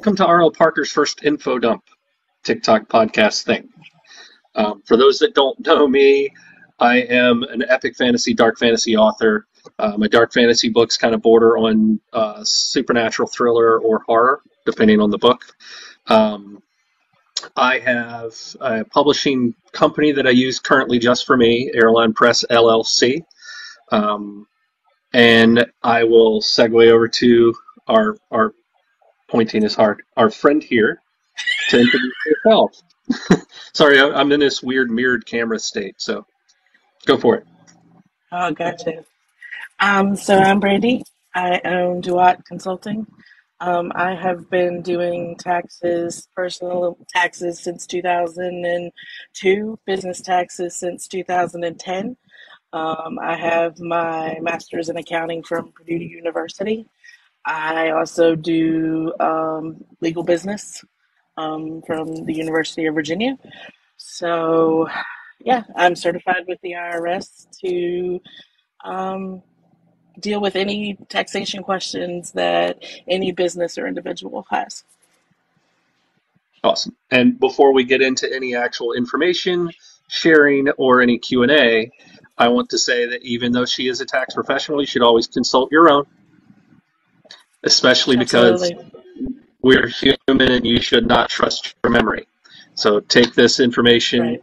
Welcome to R.L. Parker's first info dump TikTok podcast thing. For those that don't know me, I am an epic fantasy, dark fantasy author. My dark fantasy books kind of border on supernatural thriller or horror, depending on the book. I have a publishing company that I use currently just for me, Airline Press LLC. And I will segue over to our pointing is hard, our friend here to introduce yourself. Sorry, I'm in this weird mirrored camera state, so go for it. Oh, gotcha. So I'm Brandy. I own Duat Consulting. I have been doing taxes, personal taxes since 2002, business taxes since 2010. I have my master's in accounting from Purdue University. I also do legal business from the University of Virginia. So, yeah, I'm certified with the IRS to um, deal with any taxation questions that any business or individual has. Awesome. And before we get into any actual information sharing or any Q&A, I want to say that even though she is a tax professional, you should always consult your own, especially because Absolutely. we're human and you should not trust your memory. So take this information, Right.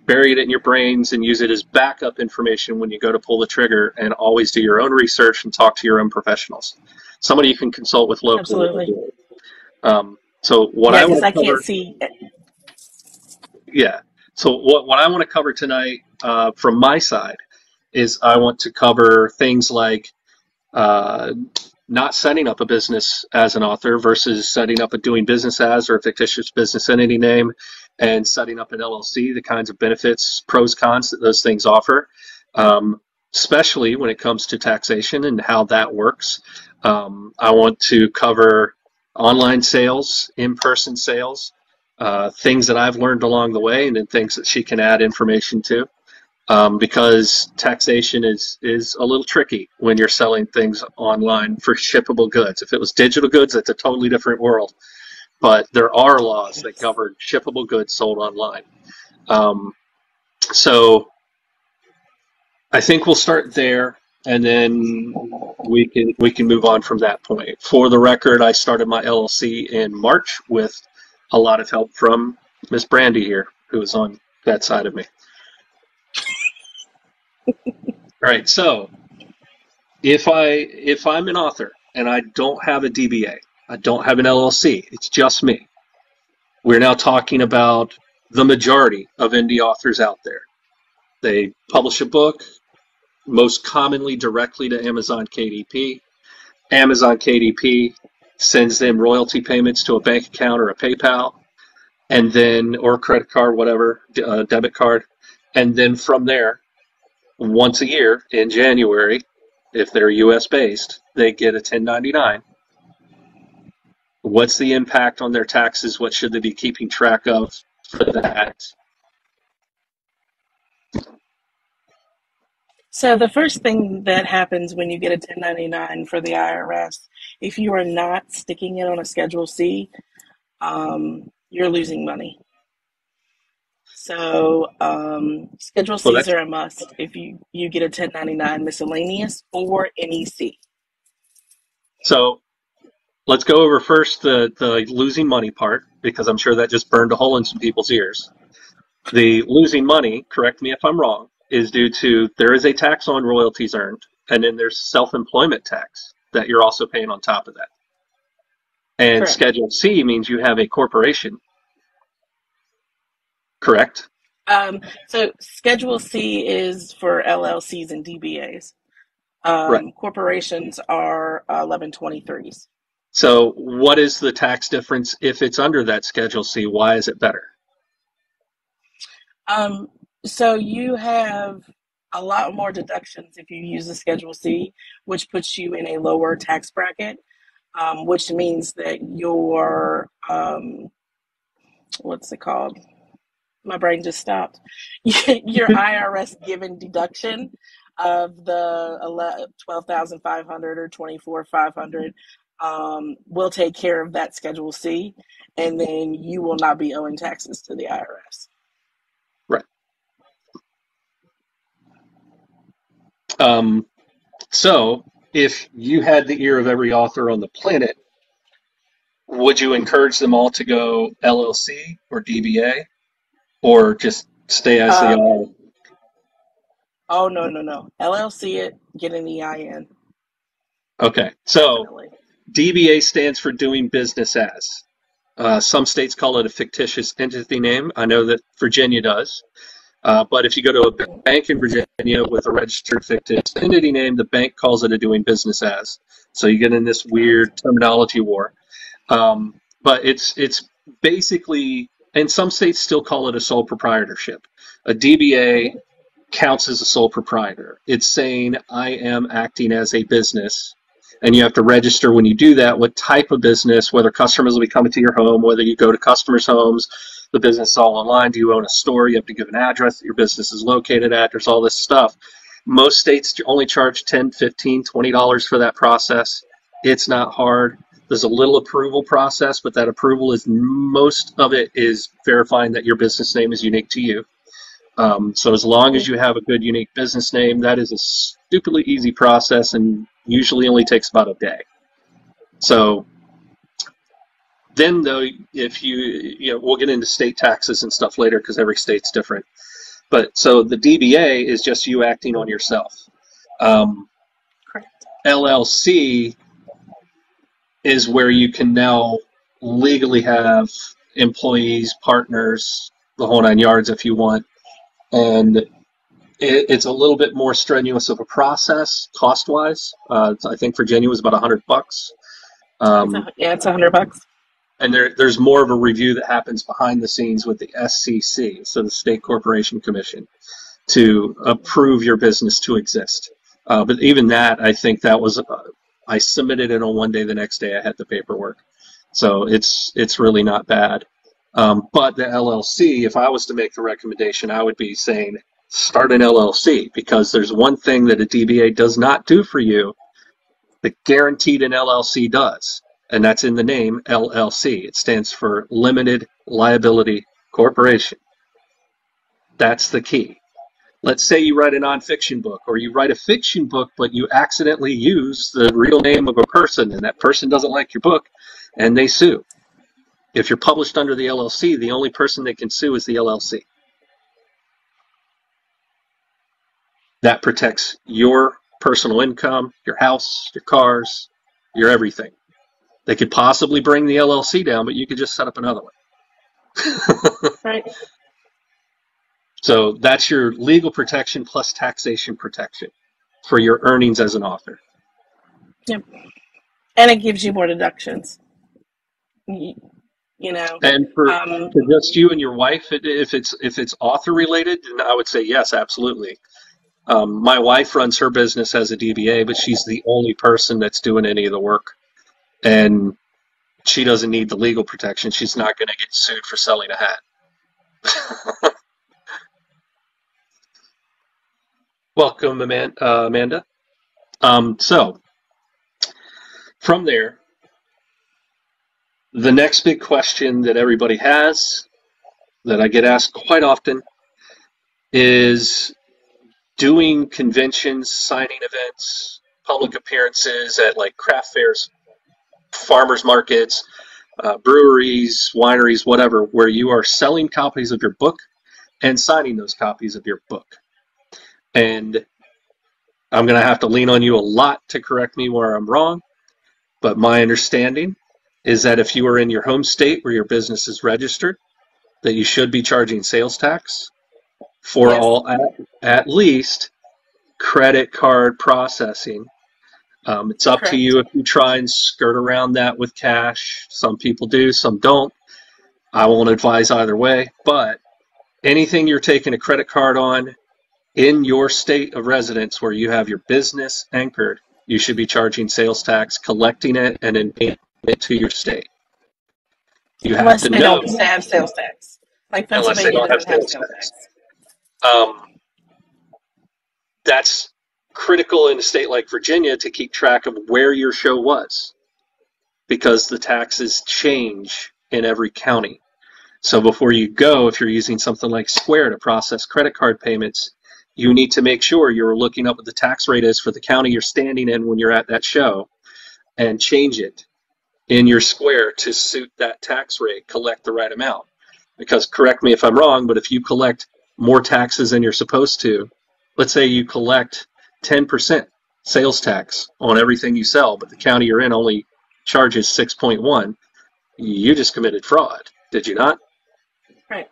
bury it in your brains, and use it as backup information when you go to pull the trigger, and always do your own research and talk to your own professionals. Somebody you can consult with locally will Absolutely. do it. So what Yeah, I because want I to can't cover, see. yeah. So what I want to cover tonight from my side is I want to cover things like uh, not setting up a business as an author versus setting up a doing business as or a fictitious business entity name, and setting up an LLC, the kinds of benefits, pros, cons that those things offer, especially when it comes to taxation and how that works. I want to cover online sales, in-person sales, things that I've learned along the way, and then things that she can add information to, because taxation is a little tricky when you're selling things online for shippable goods. If it was digital goods, it's a totally different world. But there are laws that Yes. govern shippable goods sold online. So I think we'll start there, and then we can move on from that point. For the record, I started my LLC in March with a lot of help from Miss Brandy here, who is on that side of me. All right, so if I'm an author and I don't have a DBA, I don't have an LLC, it's just me. We're now talking about the majority of indie authors out there. They publish a book, most commonly directly to Amazon KDP. Amazon KDP sends them royalty payments to a bank account or a PayPal, and then or a credit card, whatever, debit card, and then from there, once a year in January, if they're US based, they get a 1099. What's the impact on their taxes? What should they be keeping track of for that? So the first thing that happens when you get a 1099 for the IRS, if you are not sticking it on a Schedule C, you're losing money. So Schedule Well, Cs that's are a must if you get a 1099 miscellaneous or NEC. so. Let's go over first the losing money part, because I'm sure that just burned a hole in some people's ears. The losing money, correct me if I'm wrong, is due to there is a tax on royalties earned, and then there's self-employment tax that you're also paying on top of that. And Correct. Schedule C means you have a corporation, correct? So Schedule C is for LLCs and DBAs. Right. Corporations are 1123s. So what is the tax difference if it's under that Schedule C? Why is it better? Um, so you have a lot more deductions if you use the Schedule C, which puts you in a lower tax bracket, which means that your what's it called? My brain just stopped. Your IRS given deduction of the 12,500 or 24,500 we'll take care of that Schedule C, and then you will not be owing taxes to the IRS. Right. So if you had the ear of every author on the planet, would you encourage them all to go LLC or DBA, or just stay as they are? Oh, no. LLC it, get an EIN. Okay. So Definitely. DBA stands for doing business as. Some states call it a fictitious entity name. I know that Virginia does. But if you go to a bank in Virginia with a registered fictitious entity name, the bank calls it a doing business as. So you get in this weird terminology war. But it's basically, and some states still call it a sole proprietorship. A DBA counts as a sole proprietor. It's saying I am acting as a business, and you have to register when you do that what type of business, whether customers will be coming to your home, whether you go to customers' homes, the business is all online. Do you own a store? You have to give an address that your business is located at. There's all this stuff. Most states only charge $10, $15, $20 for that process. It's not hard. There's a little approval process, but that approval is, most of it is verifying that your business name is unique to you. So as long as you have a good, unique business name, that is a stupidly easy process and usually only takes about a day. So then, though, if we'll get into state taxes and stuff later because every state's different. But so the DBA is just you acting on yourself. Correct. LLC is where you can now legally have employees, partners, the whole nine yards if you want. And it's a little bit more strenuous of a process cost-wise. I think Virginia was about $100. It's $100. And there's more of a review that happens behind the scenes with the SCC, so the State Corporation Commission, to approve your business to exist. But even that, I think that was, I submitted it on one day, the next day I had the paperwork. So it's really not bad. But the LLC, if I was to make the recommendation, I would be saying start an LLC, because there's one thing that a DBA does not do for you that guaranteed an LLC does. And that's in the name LLC. It stands for Limited Liability Corporation. That's the key. Let's say you write a nonfiction book, or you write a fiction book, but you accidentally use the real name of a person, and that person doesn't like your book, and they sue. If you're published under the LLC, the only person they can sue is the LLC. That protects your personal income, your house, your cars, your everything. They could possibly bring the LLC down, but you could just set up another one. Right. So that's your legal protection plus taxation protection for your earnings as an author. Yep. And it gives you more deductions. You know. And for just you and your wife, if it's author related, then I would say yes, absolutely. My wife runs her business as a DBA, but she's the only person that's doing any of the work. And she doesn't need the legal protection. She's not going to get sued for selling a hat. Welcome, Amanda. So from there, the next big question that everybody has, that I get asked quite often, is doing conventions, signing events, public appearances at like craft fairs, farmers markets, breweries, wineries, whatever, where you are selling copies of your book and signing those copies of your book. And I'm going to have to lean on you a lot to correct me where I'm wrong, but my understanding is that if you are in your home state where your business is registered, that you should be charging sales tax for all, at least, credit card processing. It's up to you if you try and skirt around that with cash. Some people do, some don't. I won't advise either way, but anything you're taking a credit card on in your state of residence where you have your business anchored, you should be charging sales tax, collecting it, and then paying it to your state. You have unless to they know. don't have sales tax. Like Unless they Pennsylvania don't have doesn't have sales sales tax. That's critical in a state like Virginia to keep track of where your show was. because the taxes change in every county. So before you go, if you're using something like Square to process credit card payments, you need to make sure you're looking up what the tax rate is for the county you're standing in when you're at that show and change it in your Square to suit that tax rate, collect the right amount. Because correct me if I'm wrong, but if you collect more taxes than you're supposed to, let's say you collect 10% sales tax on everything you sell, but the county you're in only charges 6.1, you just committed fraud, did you not? Right.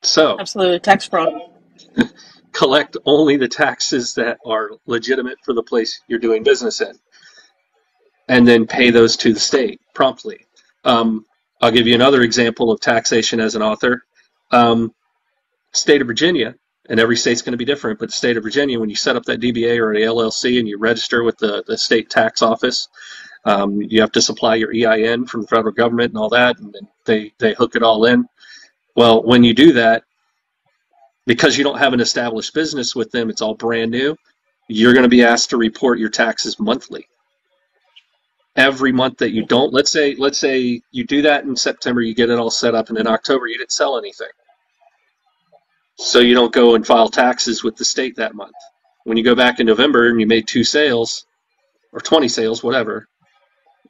So Absolutely. Tax fraud. collect only the taxes that are legitimate for the place you're doing business in, and then pay those to the state promptly. I'll give you another example of taxation as an author. State of Virginia, and every state's going to be different, but the state of Virginia, when you set up that DBA or an LLC and you register with the state tax office, you have to supply your EIN from the federal government and all that, and then they hook it all in. Well, when you do that, because you don't have an established business with them, it's all brand new, you're going to be asked to report your taxes monthly. Every month that you don't, let's say you do that in September, you get it all set up, and in October you didn't sell anything. So you don't go and file taxes with the state that month. When you go back in November and you made 2 sales or 20 sales, whatever,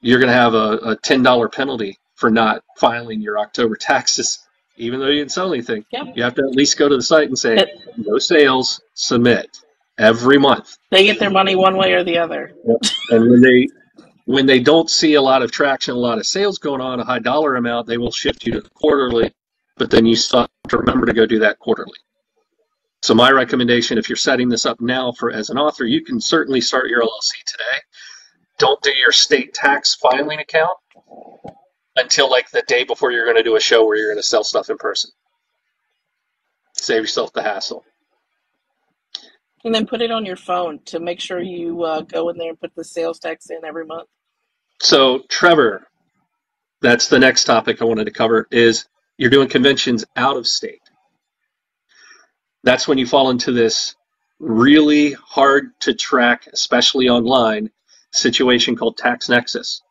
you're going to have a $10 penalty for not filing your October taxes, even though you didn't sell anything. Yep. You have to at least go to the site and say, no sales, submit every month. They get their money one way or the other. Yep. And when they don't see a lot of traction, a lot of sales going on, a high dollar amount, they will shift you to quarterly, but then you still have to remember to go do that quarterly. So my recommendation, if you're setting this up now as an author, you can certainly start your LLC today. Don't do your state tax filing account until like the day before you're going to do a show where you're going to sell stuff in person. Save yourself the hassle. And then put it on your phone to make sure you go in there and put the sales tax in every month. So Trevor, that's the next topic I wanted to cover, is you're doing conventions out of state. That's when you fall into this really hard to track, especially online, situation called tax nexus.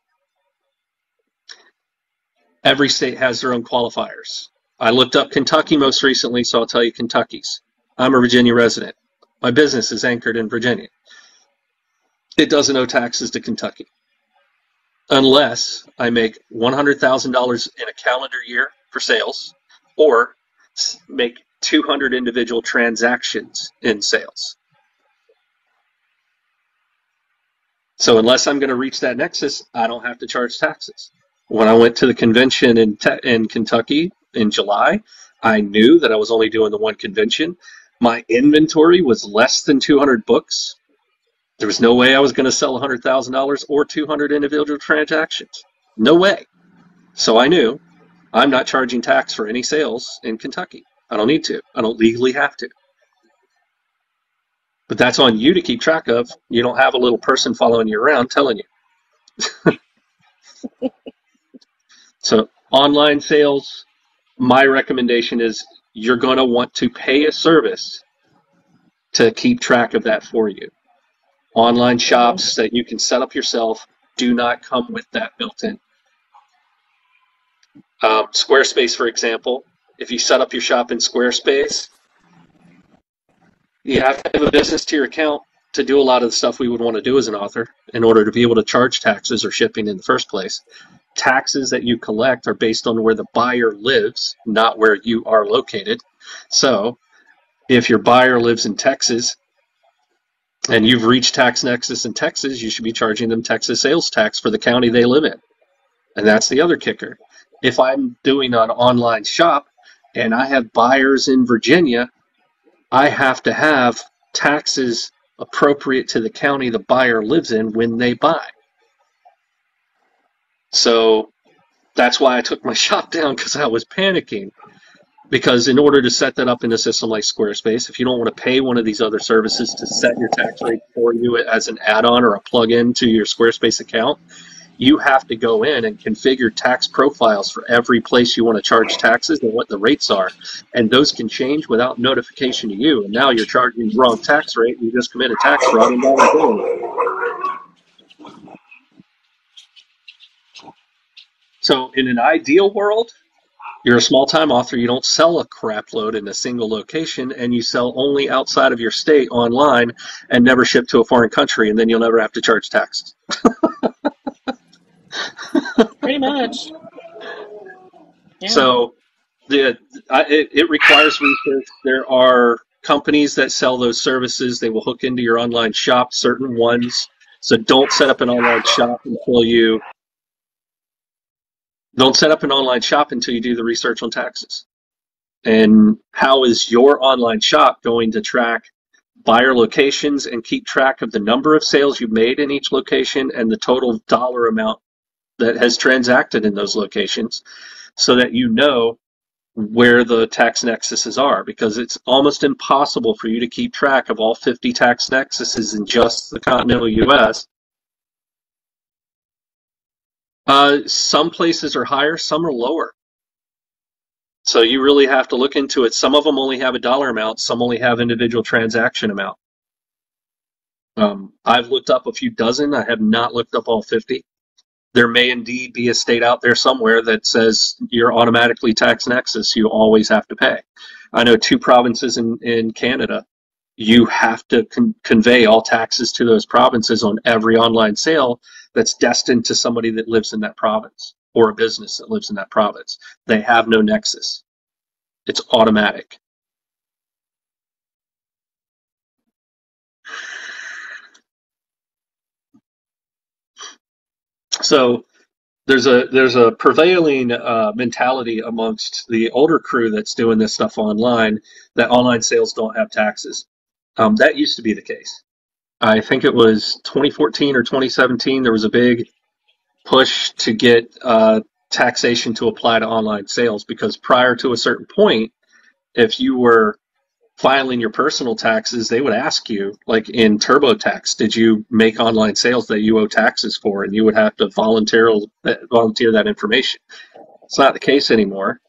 Every state has their own qualifiers. I looked up Kentucky most recently, so I'll tell you Kentucky's. I'm a Virginia resident. My business is anchored in Virginia. It doesn't owe taxes to Kentucky unless I make $100,000 in a calendar year for sales or make 200 individual transactions in sales. So unless I'm going to reach that nexus, I don't have to charge taxes. When I went to the convention in Kentucky in July, I knew that I was only doing the one convention. My inventory was less than 200 books. There was no way I was going to sell $100,000 or 200 individual transactions. No way. So I knew I'm not charging tax for any sales in Kentucky. I don't need to. I don't legally have to. But that's on you to keep track of. You don't have a little person following you around telling you. So online sales, my recommendation is you're going to want to pay a service to keep track of that for you. Online shops that you can set up yourself do not come with that built in. Squarespace, for example, if you set up your shop in Squarespace, you have to have a business to your account to do a lot of the stuff we would want to do as an author in order to be able to charge taxes or shipping in the first place. Taxes that you collect are based on where the buyer lives, not where you are located. So if your buyer lives in Texas and you've reached tax nexus in Texas, you should be charging them Texas sales tax for the county they live in. And that's the other kicker. If I'm doing an online shop and I have buyers in Virginia, I have to have taxes appropriate to the county the buyer lives in when they buy. So that's why I took my shop down, because I was panicking. Because in order to set that up in a system like Squarespace, if you don't want to pay one of these other services to set your tax rate for you as an add-on or a plug-in to your Squarespace account, you have to go in and configure tax profiles for every place you want to charge taxes and what the rates are. And those can change without notification to you. And now you're charging the wrong tax rate, and you just committed tax fraud and blah, blah, blah. So in an ideal world, you're a small-time author, you don't sell a crap load in a single location, and you sell only outside of your state online and never ship to a foreign country, and then you'll never have to charge taxes. Pretty much. Yeah. So it requires research. There are companies that sell those services. They will hook into your online shop, certain ones. So don't set up an online shop until you do the research on taxes. And how is your online shop going to track buyer locations and keep track of the number of sales you've made in each location and the total dollar amount that has transacted in those locations, so that you know where the tax nexuses are, because it's almost impossible for you to keep track of all 50 tax nexuses in just the continental U.S. Some places are higher, some are lower. So you really have to look into it. Some of them only have a dollar amount, some only have individual transaction amount. I've looked up a few dozen. I have not looked up all 50. There may indeed be a state out there somewhere that says you're automatically tax nexus. You always have to pay. I know 2 provinces in Canada. You have to convey all taxes to those provinces on every online sale that's destined to somebody that lives in that province or a business that lives in that province. They have no nexus. It's automatic. So there's a prevailing mentality amongst the older crew that's doing this stuff online, that online sales don't have taxes. That used to be the case. I think it was 2014 or 2017. There was a big push to get taxation to apply to online sales, because prior to a certain point, if you were filing your personal taxes, they would ask you, like in TurboTax, did you make online sales that you owe taxes for? And you would have to volunteer that information. It's not the case anymore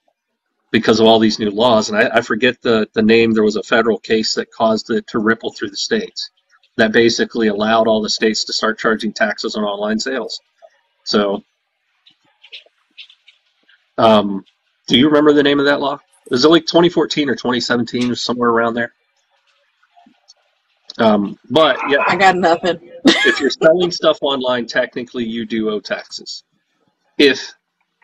because of all these new laws. And I forget the name. There was a federal case that caused it to ripple through the states that basically allowed all the states to start charging taxes on online sales. So, do you remember the name of that law? Was it like 2014 or 2017 or somewhere around there? But yeah, I got nothing. if you're selling stuff online, technically you do owe taxes. If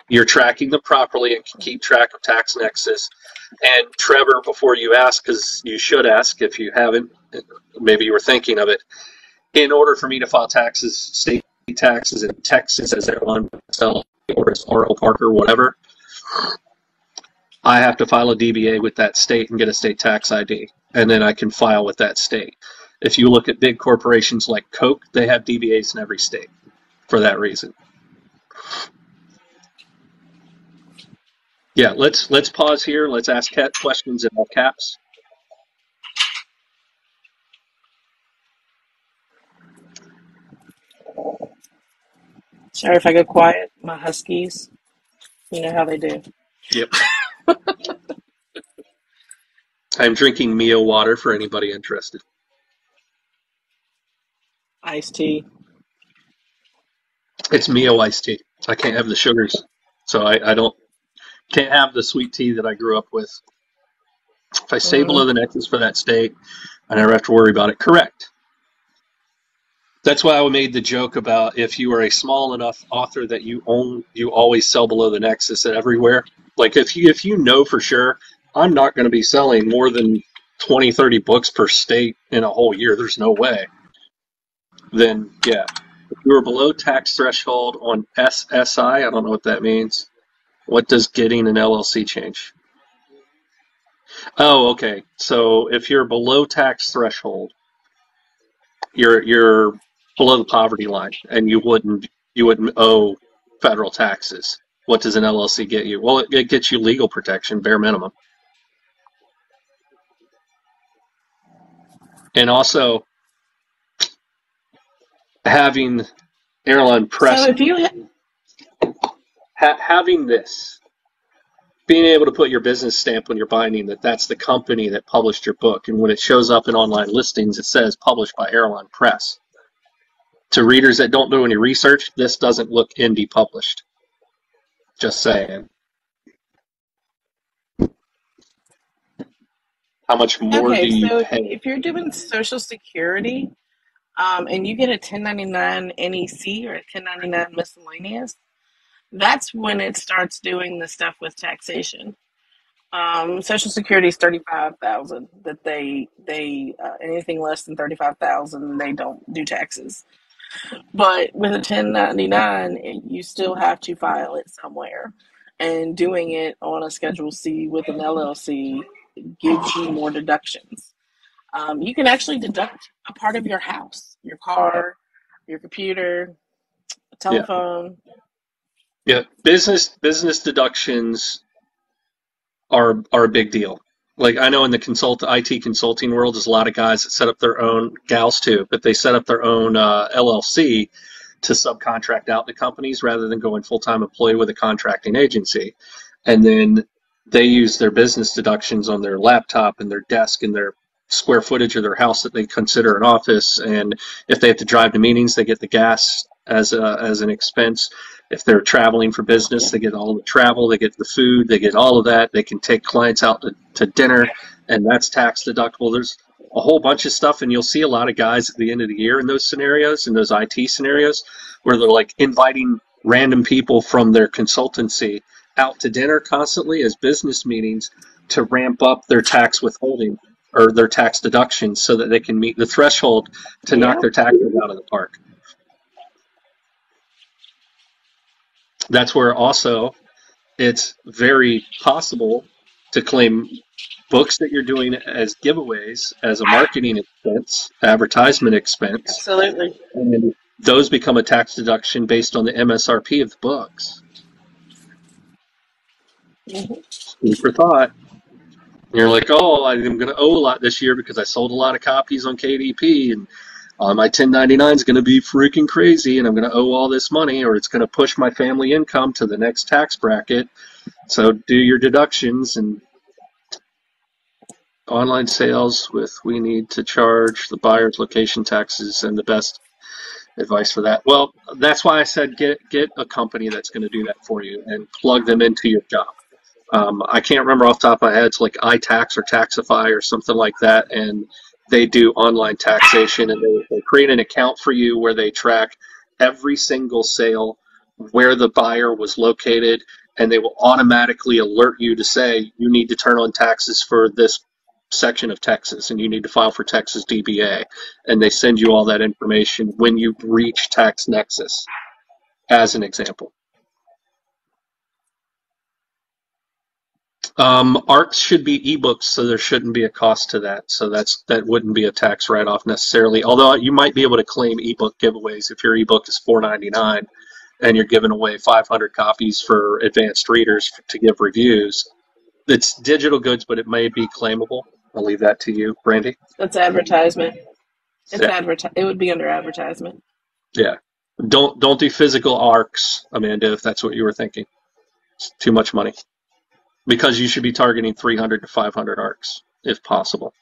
you're tracking them properly and can keep track of tax nexus. And Trevor, before you ask, because you should ask if you haven't, maybe you were thinking of it, in order for me to file taxes, state taxes in Texas as Airline or as R.L. Parker, whatever, I have to file a DBA with that state and get a state tax ID, and then I can file with that state. If you look at big corporations like Coke, they have DBAs in every state for that reason. Yeah, let's pause here. Let's ask questions in all caps. Sorry if I go quiet. My huskies, you know how they do. Yep. I'm drinking Mio water for anybody interested. Iced tea. It's Mio iced tea. I can't have the sugars, so I can't have the sweet tea that I grew up with. If I stay below the nexus for that state, I never have to worry about it. Correct. That's why I made the joke about if you are a small enough author that you always sell below the nexus at everywhere. Like if you know for sure, I'm not going to be selling more than 20, 30 books per state in a whole year. There's no way. Then, yeah. If you are below tax threshold on SSI, I don't know what that means. What does getting an LLC change? Oh, okay. So if you're below tax threshold, you're below the poverty line, and you wouldn't owe federal taxes. What does an LLC get you? Well, it gets you legal protection, bare minimum. And also having airline press. So if you having this, being able to put your business stamp when you're binding that's the company that published your book, and when it shows up in online listings, it says published by Airline Press. To readers that don't do any research, this doesn't look indie published. Just saying. How much more do Okay, you so pay? if you're doing Social Security, and you get a 1099 NEC or a 1099 miscellaneous, that's when it starts doing the stuff with taxation. Social Security is 35,000 that they anything less than 35,000 they don't do taxes. But with a 1099, you still have to file it somewhere, and doing it on a Schedule C with an LLC gives you more deductions. You can actually deduct a part of your house, your car, your computer, a Yeah. telephone. Yeah. Business deductions are a big deal. Like I know in the IT consulting world, there's a lot of guys that set up their own gals too, but they set up their own LLC to subcontract out to companies rather than going full time employee with a contracting agency. And then they use their business deductions on their laptop and their desk and their square footage of their house that they consider an office. And if they have to drive to meetings, they get the gas as an expense. If they're traveling for business, they get all the travel, they get the food, they get all of that. They can take clients out to dinner, and that's tax deductible. There's a whole bunch of stuff, and you'll see a lot of guys at the end of the year in those scenarios, in those IT scenarios, where they're like inviting random people from their consultancy out to dinner constantly as business meetings to ramp up their tax withholding or their tax deductions so that they can meet the threshold to knock Yeah, their taxes out of the park. That's where also it's very possible to claim books that you're doing as giveaways as a marketing expense, advertisement expense, absolutely. and those become a tax deduction based on the MSRP of the books. Hmm. Food for thought. You're like, oh, I'm going to owe a lot this year because I sold a lot of copies on KDP, and my 1099 is going to be freaking crazy, and I'm going to owe all this money, or it's going to push my family income to the next tax bracket. So do your deductions and online sales with we need to charge the buyer's location taxes and the best advice for that. Well, that's why I said get a company that's going to do that for you and plug them into your job. I can't remember off the top of my head. It's like iTax or Taxify or something like that, and they do online taxation, and they create an account for you where they track every single sale, where the buyer was located, and they will automatically alert you to say you need to turn on taxes for this section of Texas, and you need to file for Texas DBA, and they send you all that information when you reach Tax Nexus, as an example. Arts should be ebooks, so there shouldn't be a cost to that. So that wouldn't be a tax write-off necessarily. Although you might be able to claim ebook giveaways if your ebook is $4.99 and you're giving away 500 copies for advanced readers to give reviews. It's digital goods, but it may be claimable. I'll leave that to you, Brandy. That's advertisement. It's Yeah, It would be under advertisement. yeah. Don't do physical ARCs, Amanda, if that's what you were thinking. It's too much money because you should be targeting 300 to 500 ARCs if possible.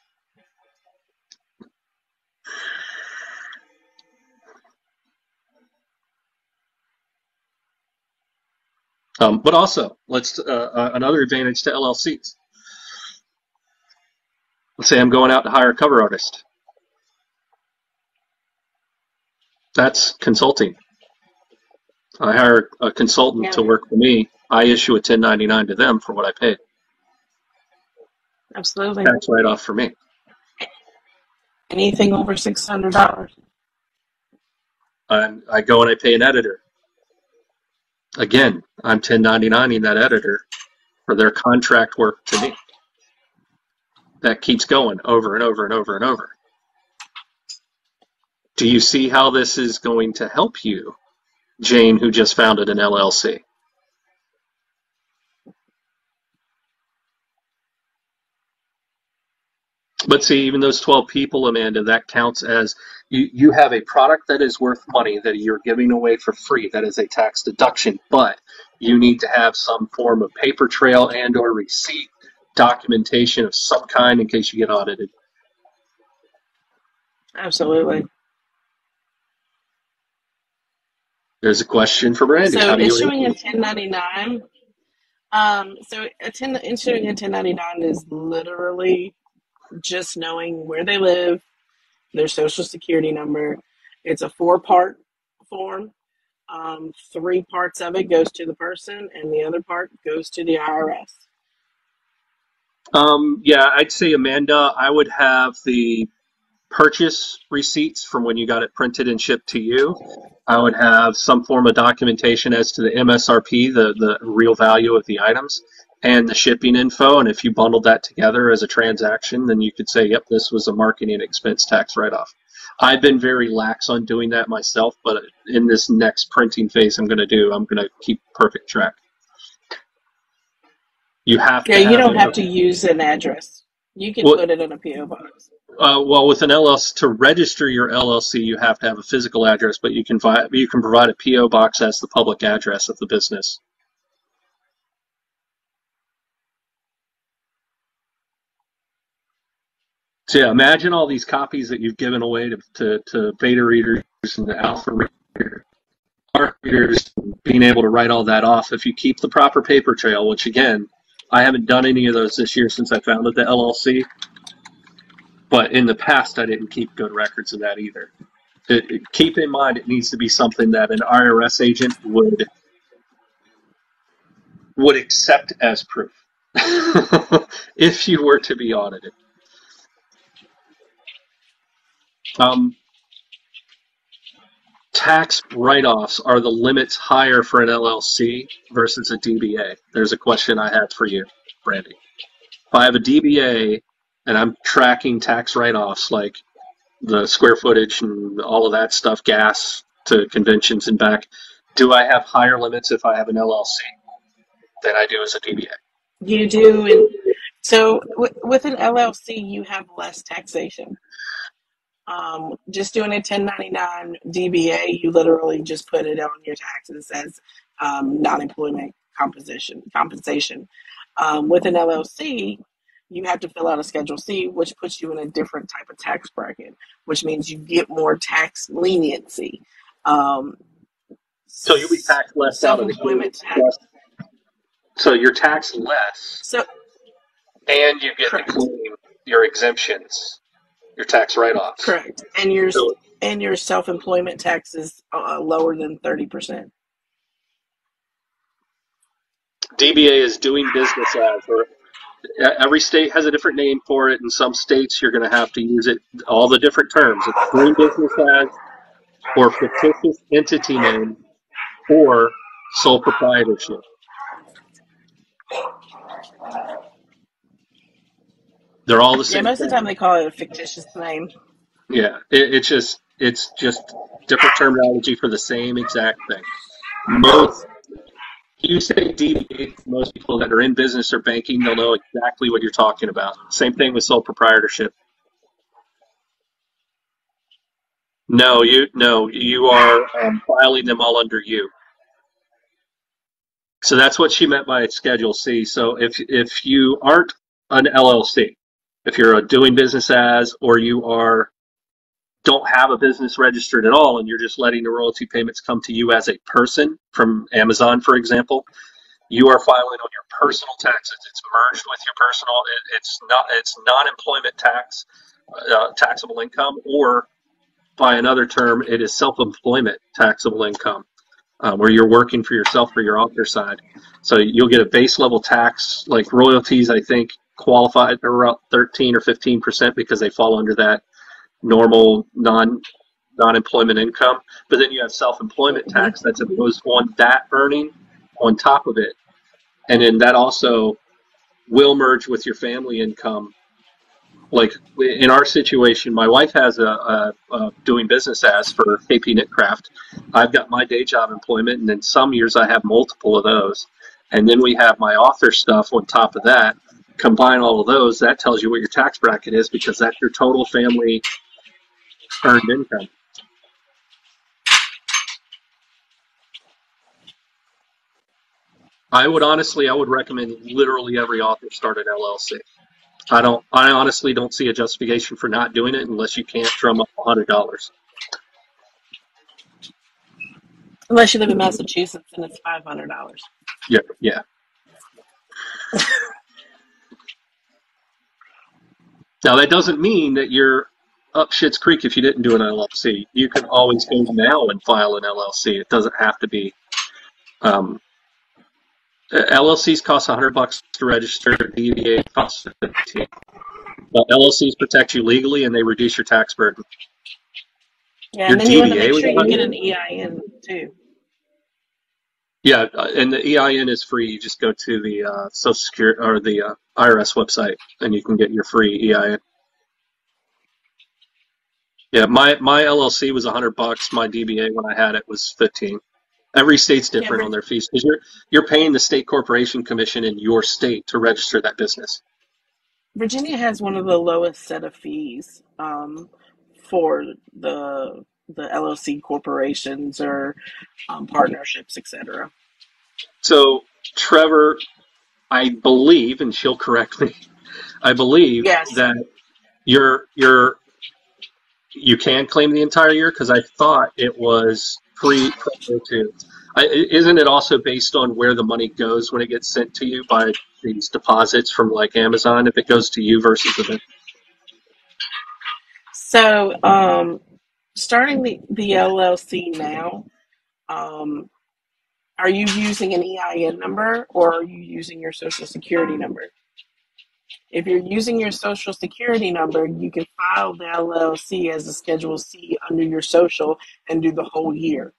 But also, let's another advantage to LLCs. Let's say I'm going out to hire a cover artist. That's consulting. I hire a consultant Yeah, to work for me. I issue a 1099 to them for what I paid. absolutely. Tax write-off for me. Anything over $600. I go and I pay an editor. Again, I'm 1099ing that editor for their contract work to me. That keeps going over and over and over and over. Do you see how this is going to help you, Jane, who just founded an LLC? But see, even those 12 people, Amanda, that counts as you have a product that is worth money that you're giving away for free. That is a tax deduction, but you need to have some form of paper trail and or receipt documentation of some kind in case you get audited. Absolutely. There's a question for Brandy. So How do you issuing a answer? 1099, issuing a 1099 is literally just knowing where they live, their social security number. It's a four-part form. Three parts of it goes to the person, and the other part goes to the IRS. Yeah, I'd say, Amanda, I would have the purchase receipts from when you got it printed and shipped to you. I would have some form of documentation as to the MSRP, the real value of the items, and the shipping info. And if you bundled that together as a transaction, then you could say, yep, this was a marketing expense tax write-off. I've been very lax on doing that myself, but in this next printing phase I'm going to keep perfect track. You have Yeah, to you have don't it. have to use an address. You can Well, put it in a PO box. well, with an LLC, to register your LLC, you have to have a physical address, but you can provide a PO box as the public address of the business. So yeah, imagine all these copies that you've given away to beta readers and the alpha readers, being able to write all that off. If you keep the proper paper trail, which again, I haven't done any of those this year since I founded the LLC, but in the past I didn't keep good records of that either. Keep in mind, it needs to be something that an IRS agent would accept as proof if you were to be audited. Um, Tax write-offs, are the limits higher for an LLC versus a DBA? There's a question I had for you, Brandy. If I have a DBA and I'm tracking tax write-offs like the square footage and all of that stuff, gas to conventions and back, do I have higher limits if I have an LLC than I do as a DBA? You do, and so with an LLC, you have less taxation. Just doing a 1099 DBA, you literally just put it on your taxes as non-employment compensation. With an LLC, you have to fill out a Schedule C, which puts you in a different type of tax bracket, which means you get more tax leniency. Um, So you'll be taxed less out of the gate. Self-employment tax. So you're taxed less, So and you get to correct, claim your exemptions, your tax write-offs. correct, So and your self-employment tax is lower than 30%. DBA is doing business as, or every state has a different name for it. In some states, you're going to have to use it, all the different terms. It's doing business as, or fictitious entity name, or sole proprietorship. They're all the Yeah, same most of the thing. time they call it a fictitious name. Yeah, it's just different terminology for the same exact thing. Most You say DBA, most people that are in business or banking, they'll know exactly what you're talking about. Same thing with sole proprietorship. No, you are filing them all under you. So that's what she meant by Schedule C. So if you aren't an LLC, if you're a doing business as, or you are don't have a business registered at all, and you're just letting the royalty payments come to you as a person from Amazon, for example, you are filing on your personal taxes. It's merged with your personal. It's non-employment tax, taxable income, or by another term, it is self-employment taxable income, where you're working for yourself for your author side. So you'll get a base level tax, like royalties. I think qualified around 13 or 15% because they fall under that normal non-employment income. But then you have self-employment Mm-hmm. tax that's imposed on that earning on top of it. And then that also will merge with your family income. Like in our situation, my wife has a doing business as for KP Knitcraft. I've got my day job employment, and then some years I have multiple of those. And then we have my author stuff on top of that. Combine all of those, that tells you what your tax bracket is because that's your total family earned income. I would recommend literally every author start an LLC. I honestly don't see a justification for not doing it unless you can't drum up $100. Unless you live in Massachusetts and it's $500. Yeah, yeah. Now that doesn't mean that you're up shit's creek if you didn't do an LLC. You can always go now and file an LLC. It doesn't have to be. Um, LLCs cost $100 to register. DBA costs 15. But LLCs protect you legally and they reduce your tax burden. Yeah, Your and then you want to make DBA was sure you get 100. an EIN too. Yeah, and the EIN is free. You just go to the Social Security or the IRS website, and you can get your free EIN. Yeah, my LLC was $100. My DBA when I had it was 15. Every state's Yeah, different on their fees because you're paying the state corporation commission in your state to register that business. Virginia has one of the lowest set of fees for the LLC corporations or partnerships, etc. So Trevor, I believe, and she'll correct me, I believe Yes. that you're you can claim the entire year because I thought it was prior to. Isn't it also based on where the money goes when it gets sent to you by these deposits from like Amazon? If it goes to you versus the business? So, starting the LLC now, um, are you using an EIN number or are you using your social security number? If you're using your social security number, you can file the LLC as a Schedule C under your social and do the whole year.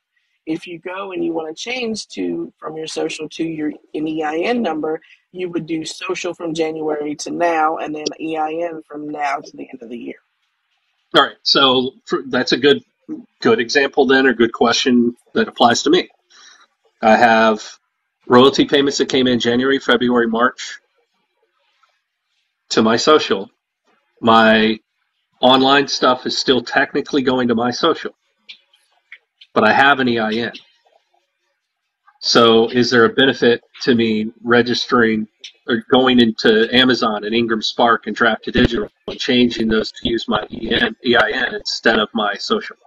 If you go and you want to change to from your social to your an EIN number, you would do social from January to now and then EIN from now to the end of the year. All right, so that's a good example then, or good question that applies to me. I have royalty payments that came in January, February, March to my social. My online stuff is still technically going to my social, but I have an EIN. So is there a benefit to me registering or going into Amazon and Ingram Spark and Draft to Digital and changing those to use my EIN instead of my social?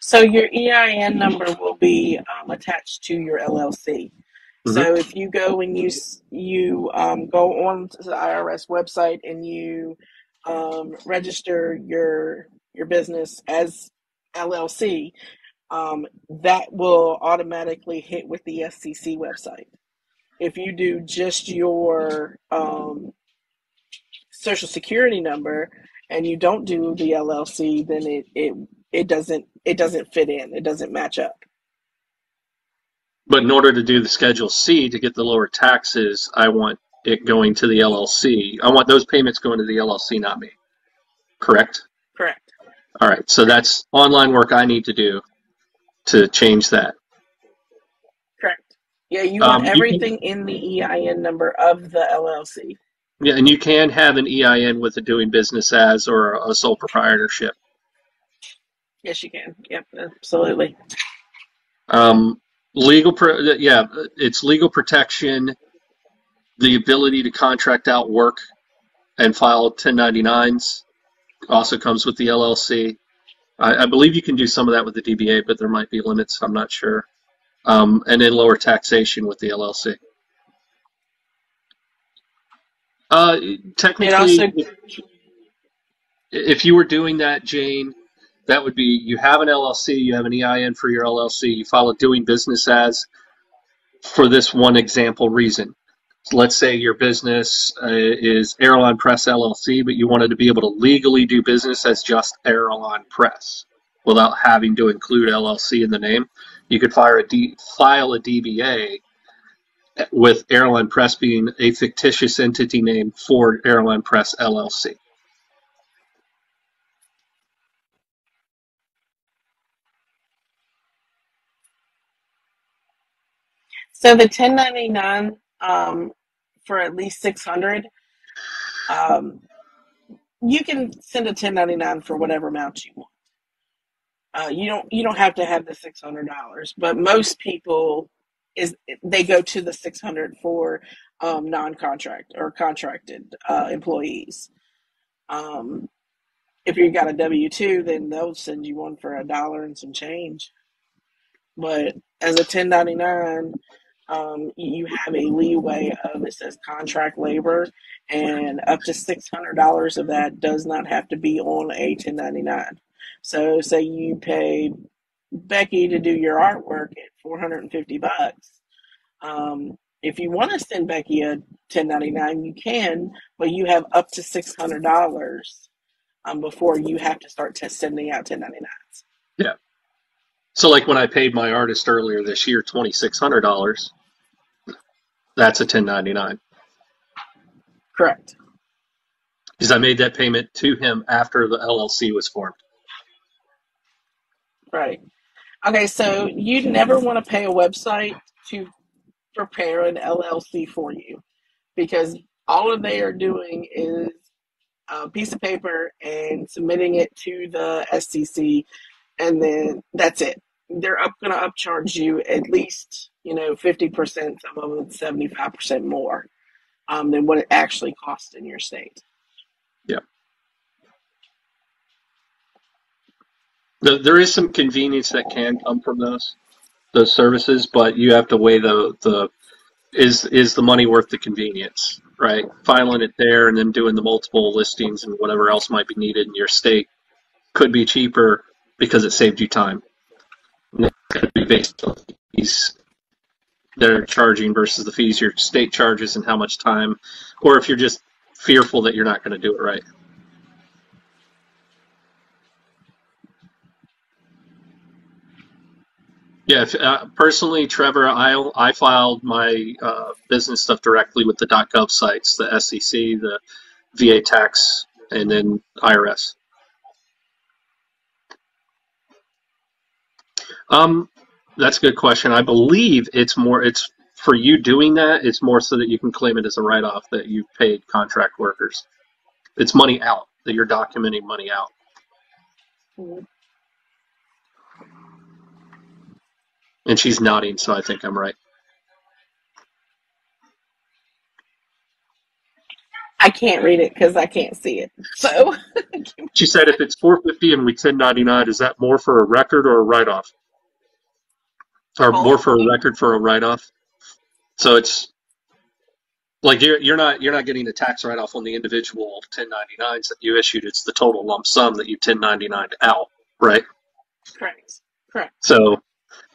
So your EIN number will be attached to your LLC. Mm-hmm. So if you go and you go on to the IRS website and you register your business as LLC, that will automatically hit with the SCC website. If you do just your social security number and you don't do the LLC, then it doesn't fit in. It doesn't match up. But in order to do the Schedule C to get the lower taxes, I want it going to the LLC. I want those payments going to the LLC, not me. Correct? Correct. All right. So Correct. that's online work I need to do to change that. Correct. Yeah, you want You can, everything in the EIN number of the LLC. yeah, and you can have an EIN with a doing business as or a sole proprietorship. Yes, you can. Yep, absolutely. Um, yeah, it's legal protection, the ability to contract out work and file 1099s also comes with the LLC. I believe you can do some of that with the DBA, but there might be limits. I'm not sure. And then lower taxation with the LLC. Uh, It also Technically, if you were doing that, Jane, that would be you have an LLC, you have an EIN for your LLC, you file a doing business as for this one example reason. Let's say your business is Airline Press LLC, but you wanted to be able to legally do business as just Airline Press without having to include LLC in the name. You could file a DBA with Airline Press being a fictitious entity name for Airline Press LLC. so the 1099 for at least 600. Um, you can send a 1099 for whatever amount you want. You don't have to have the $600, but most people is they go to the 600 for non-contract or contracted employees. Um, if you got a W-2, then they'll send you one for $1 and some change. But as a 1099, you have a leeway of, it says contract labor, and up to $600 of that does not have to be on a 1099. So, say you pay Becky to do your artwork at $450. If you want to send Becky a 1099, you can, but you have up to $600 before you have to start sending out 1099s. Yeah. So like when I paid my artist earlier this year $2,600, that's a 1099. Correct. Because I made that payment to him after the LLC was formed. Right. Okay, so you never want to pay a website to prepare an LLC for you, because all they are doing is a piece of paper and submitting it to the SEC, and then that's it. They're going to upcharge you at least 50%, some of them 75% more than what it actually costs in your state. Yeah. There is some convenience that can come from those services, but you have to weigh is the money worth the convenience, right? Filing it there and then doing the multiple listings and whatever else might be needed in your state could be cheaper because it saved you time. And it's going to be based on the fees they're charging versus the fees your state charges and how much time, or if you're just fearful that you're not going to do it right. Yeah, personally, Trevor, I filed my business stuff directly with the .gov sites, the SEC, the VA tax, and then IRS. That's a good question. I believe it's for you doing that. It's more so that you can claim it as a write-off that you paid contract workers. It's money out, that you're documenting money out. Mm-hmm. And she's nodding, so I think I'm right. I can't read it because I can't see it. So she said, if it's $450 and we 1099, is that more for a record or a write-off? Or more for a record for a write-off? So it's like you're not getting a tax write-off on the individual 1099s that you issued. It's the total lump sum that you 1099'd out, right? Correct. So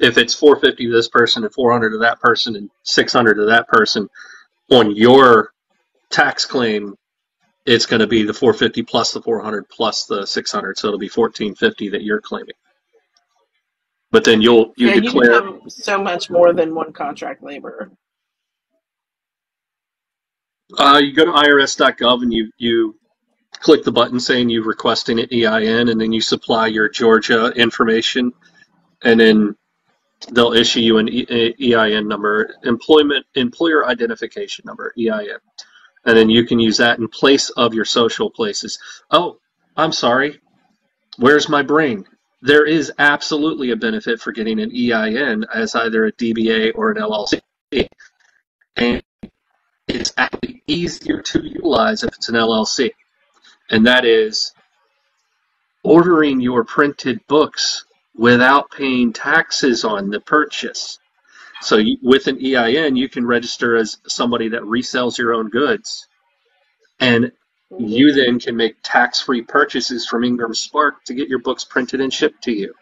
if it's $450 to this person and $400 to that person and $600 to that person, on your tax claim, it's going to be the $450 plus the $400 plus the $600, so it'll be $1,450 that you're claiming. But then you declare. You become so much more than one contract laborer. You go to irs.gov and you click the button saying you're requesting an EIN, and then you supply your Georgia information, and then they'll issue you an EIN number, employer identification number, EIN. And then you can use that in place of your social places. Oh, I'm sorry. Where's my brain? There is absolutely a benefit for getting an EIN as either a DBA or an LLC. And it's actually easier to utilize if it's an LLC. And that is ordering your printed books without paying taxes on the purchase. So with an EIN, you can register as somebody that resells your own goods. And you then can make tax-free purchases from Ingram Spark to get your books printed and shipped to you.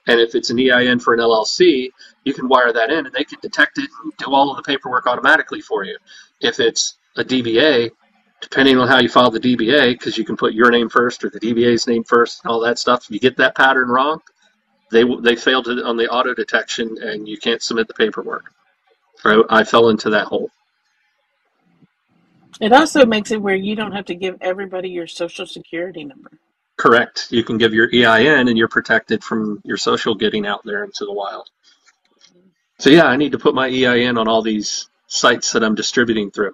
And if it's an EIN for an LLC, you can wire that in and they can detect it and do all of the paperwork automatically for you. If it's a DBA, depending on how you file the DBA, because you can put your name first or the DBA's name first and all that stuff, if you get that pattern wrong, they failed on the auto detection and you can't submit the paperwork. I fell into that hole. It also makes it where you don't have to give everybody your social security number. Correct. You can give your EIN and you're protected from your social getting out there into the wild. So yeah, I need to put my EIN on all these sites that I'm distributing through.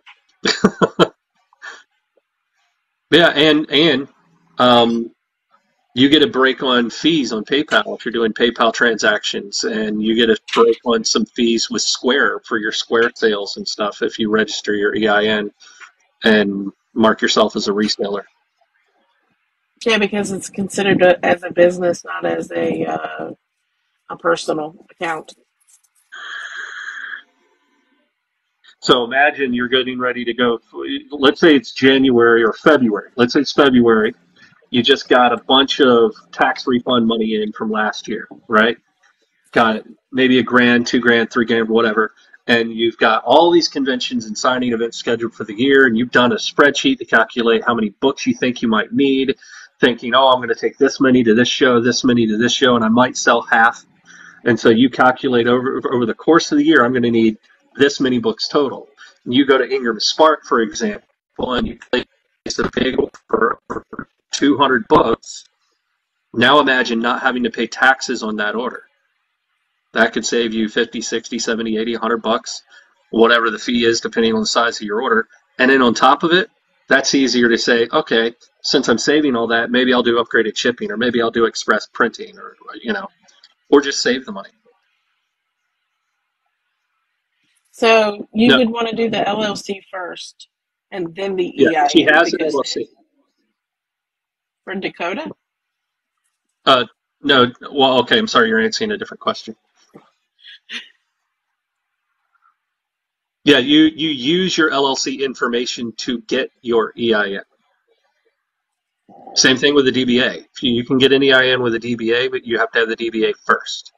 Yeah, and you get a break on fees on PayPal if you're doing PayPal transactions, and you get a break on some fees with Square for your Square sales and stuff if you register your EIN and mark yourself as a reseller. Yeah, because it's considered as a business, not as a a personal account? So imagine you're getting ready to go. Let's say it's January or February. Let's say it's February. You just got a bunch of tax refund money in from last year, right? Got maybe a grand, 2 grand, 3 grand, whatever. And you've got all these conventions and signing events scheduled for the year, and you've done a spreadsheet to calculate how many books you think you might need, thinking, oh, I'm going to take this many to this show, this many to this show, and I might sell half. And so you calculate over the course of the year, I'm going to need this many books total. And you go to Ingram Spark, for example, and you place a big order for 200 books. Now imagine not having to pay taxes on that order. That could save you 50, 60, 70, 80, 100 bucks, whatever the fee is, depending on the size of your order. And then on top of it, that's easier to say, okay, since I'm saving all that, maybe I'll do upgraded shipping, or maybe I'll do express printing, or just save the money. So you No, would want to do the LLC first and then the yeah, she EIN has an because LLC. for Dakota? Uh, no, well, okay, I'm sorry, you're answering a different question. Yeah, you use your LLC information to get your EIN. Same thing with the DBA. You can get an EIN with a DBA, but you have to have the DBA first.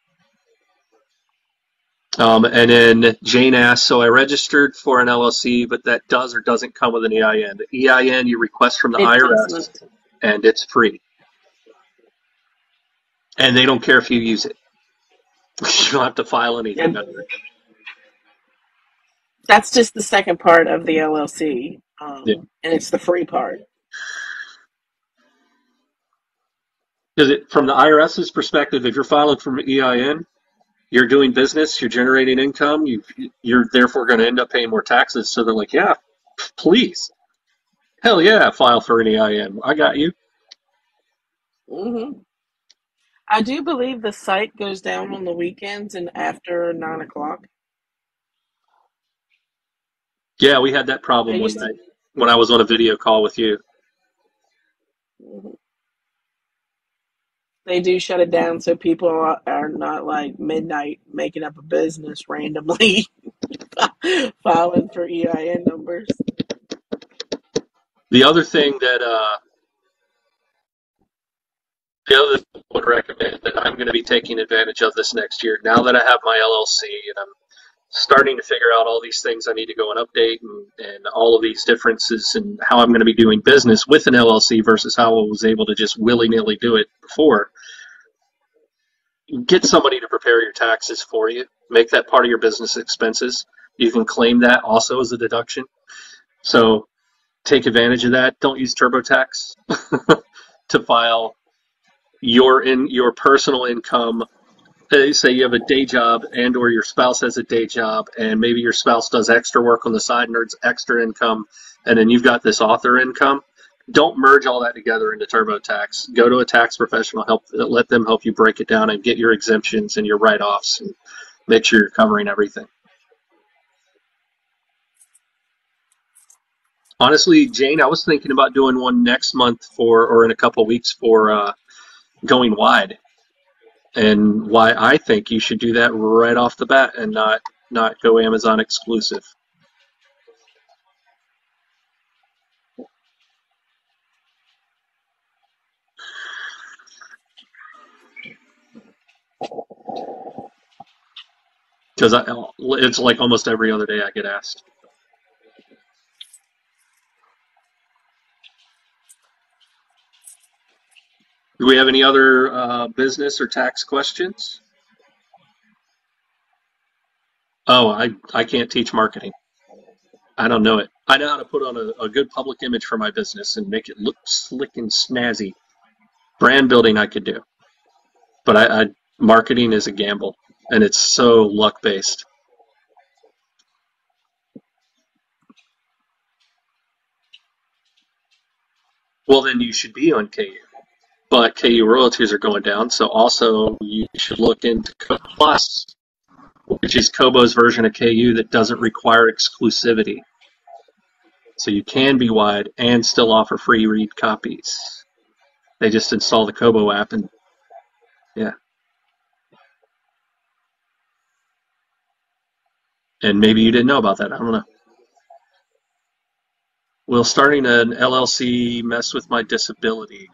And then Jane asked, so I registered for an LLC, but that does or doesn't come with an EIN. The EIN you request from the It IRS, doesn't. and it's free. And they don't care if you use it. You don't have to file anything And under it. that's just the second part of the LLC, Yeah. and it's the free part. Because from the IRS's perspective, if you're filing from an EIN, you're doing business, you're generating income, you're therefore going to end up paying more taxes. So they're like, yeah, please. Hell yeah, file for an EIN. I got you. Hmm. I do believe the site goes down on the weekends and after 9 o'clock. Yeah, we had that They problem one used to. night when I was on a video call with you. Mhm. They do shut it down so people are not like midnight making up a business randomly filing for EIN numbers. The other thing that the other thing I would recommend that I'm going to be taking advantage of this next year, now that I have my LLC and I'm starting to figure out all these things I need to go and update and all of these differences and how I'm going to be doing business with an LLC versus how I was able to just willy-nilly do it before. Get somebody to prepare your taxes for you. Make that part of your business expenses. You can claim that also as a deduction. So take advantage of that. Don't use TurboTax to file your personal income. Say you have a day job and or your spouse has a day job and maybe your spouse does extra work on the side and earns extra income and then you've got this author income. Don't merge all that together into TurboTax. Go to a tax professional, let them help you break it down and get your exemptions and your write-offs and make sure you're covering everything. Honestly, Jane, I was thinking about doing one next month or in a couple of weeks for going wide. And why I think you should do that right off the bat and not go Amazon exclusive. Because it's like almost every other day I get asked. Do we have any other business or tax questions? Oh, I can't teach marketing. I don't know it. I know how to put on a good public image for my business and make it look slick and snazzy. Brand building I could do, but marketing is a gamble, and it's so luck based. Well, then you should be on KU, but KU royalties are going down, so also you should look into Kobo Plus, which is Kobo's version of KU that doesn't require exclusivity. So you can be wide and still offer free read copies. They just install the Kobo app and yeah. And maybe you didn't know about that. I don't know. Will starting an LLC mess with my disability?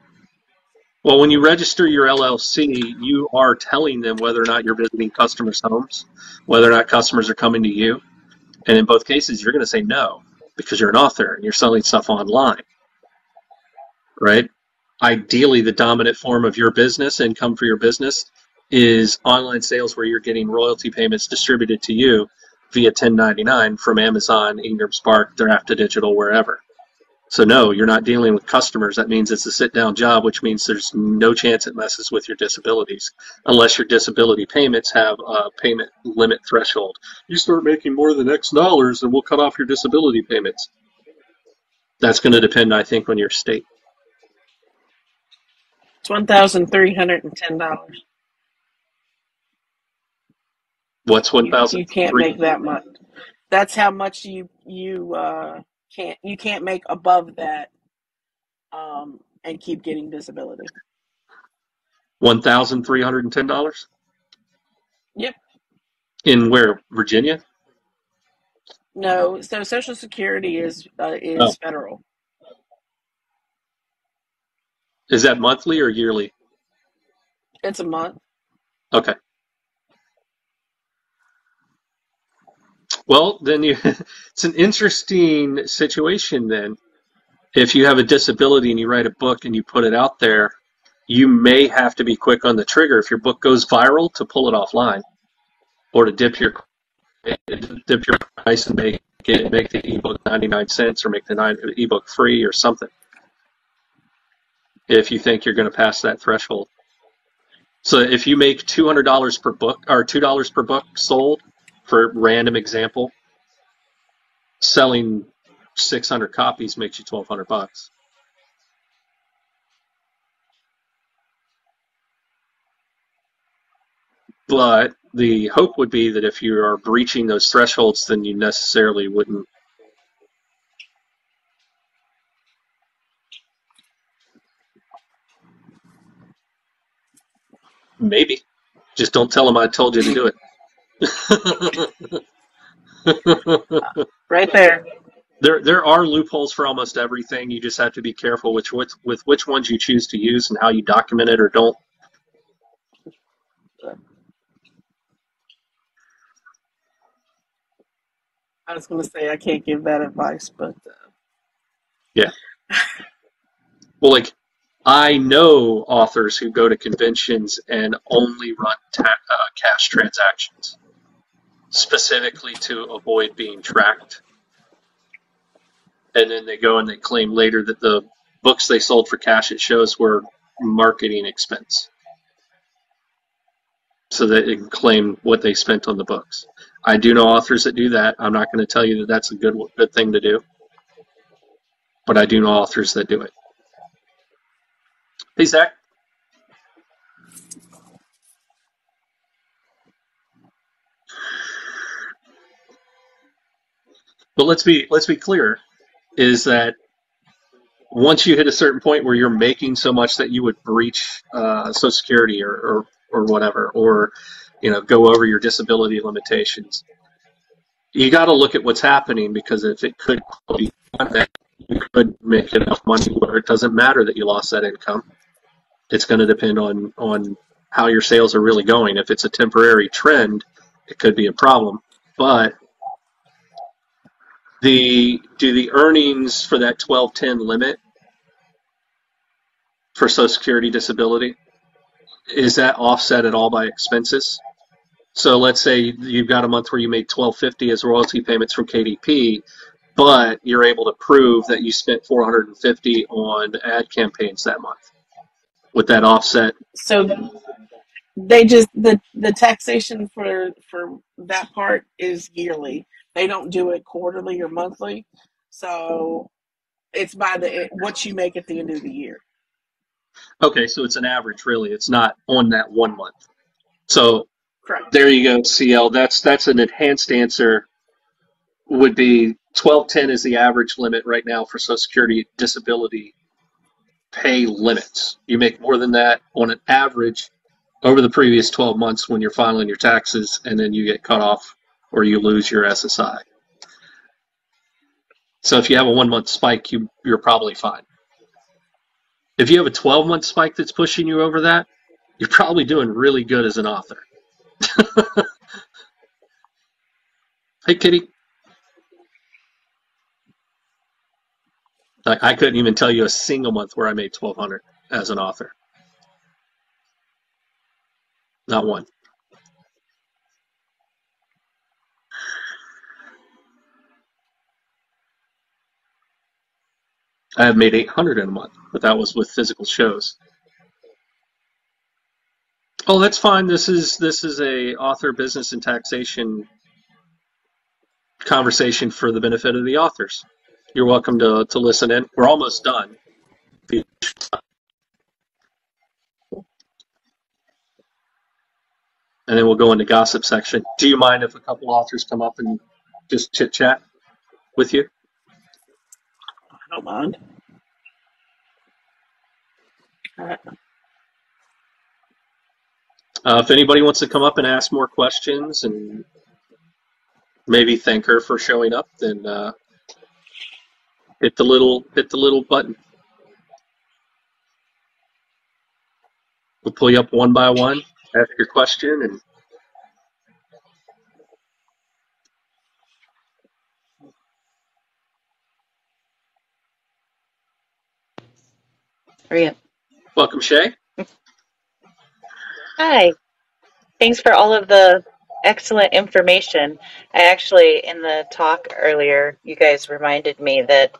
Well, when you register your LLC, you are telling them whether or not you're visiting customers' homes, whether or not customers are coming to you. And in both cases, you're going to say no because you're an author and you're selling stuff online, right? Ideally, the dominant form of your business, income for your business, is online sales where you're getting royalty payments distributed to you via 1099 from Amazon, Ingram Spark, Drafted Digital, wherever. So no, you're not dealing with customers. That means it's a sit-down job, which means there's no chance it messes with your disabilities, unless your disability payments have a payment limit threshold. You start making more than X dollars, and we'll cut off your disability payments. That's going to depend, I think, on your state. It's $1,310. What's You can't 1,003? make that much. That's how much you can't make above that and keep getting disability. $1,310 Yep. in where? Virginia? No. So Social Security Oh, is federal. is that monthly or yearly? It's a month. Okay. Well, then it's an interesting situation then. If you have a disability and you write a book and you put it out there, you may have to be quick on the trigger if your book goes viral to pull it offline or to dip your price and make the ebook 99 cents or make the ebook free or something if you think you're going to pass that threshold. So if you make $200 per book or $2 per book sold, for random example, selling 600 copies makes you 1,200 bucks. But the hope would be that if you are breaching those thresholds, then you necessarily wouldn't. Maybe. Just don't tell them I told you to do it. Right there. There are loopholes for almost everything. You just have to be careful with which ones you choose to use and how you document it or don't. I was going to say I can't give that advice, but Yeah. Well, like I know authors who go to conventions and only run cash transactions specifically to avoid being tracked. And then they go and they claim later that the books they sold for cash at shows were marketing expense. So that they can claim what they spent on the books. I do know authors that do that. I'm not going to tell you that that's a good thing to do, but I do know authors that do it. Hey, Zach. But let's be clear, is that once you hit a certain point where you're making so much that you would breach Social Security or whatever, or go over your disability limitations, you got to look at what's happening, because if it could be that you could make enough money where it doesn't matter that you lost that income. It's going to depend on how your sales are really going. If it's a temporary trend, it could be a problem. But do the earnings for that 1210 limit for Social Security disability, is that offset at all by expenses? So let's say you've got a month where you made $1,250 as royalty payments from KDP, but you're able to prove that you spent $450 on ad campaigns that month. Would that offset? so they just the taxation for that part is yearly. They don't do it quarterly or monthly. So it's by the what you make at the end of the year. Okay, so it's an average, really. It's not on that 1 month. So Correct. there you go, CL. That's an enhanced answer. Would be 1210 is the average limit right now for Social Security disability pay limits. You make more than that on an average over the previous 12 months when you're filing your taxes, and then you get cut off or you lose your SSI. So if you have a 1 month spike, you're probably fine. If you have a 12-month spike that's pushing you over that, you're probably doing really good as an author. Hey, Kitty. I couldn't even tell you a single month where I made 1,200 as an author. Not one. I have made 800 in a month, but that was with physical shows. Oh, that's fine. This is a author business and taxation conversation for the benefit of the authors. You're welcome to listen in. We're almost done. And then we'll go into gossip section. Do you mind if a couple authors come up and just chit chat with you? I don't mind. If anybody wants to come up and ask more questions and maybe thank her for showing up, then hit the little button. We'll pull you up one by one, ask your question, and Hurry up. welcome, Shay. Hi. Thanks for all of the excellent information. I actually, in the talk earlier, you guys reminded me that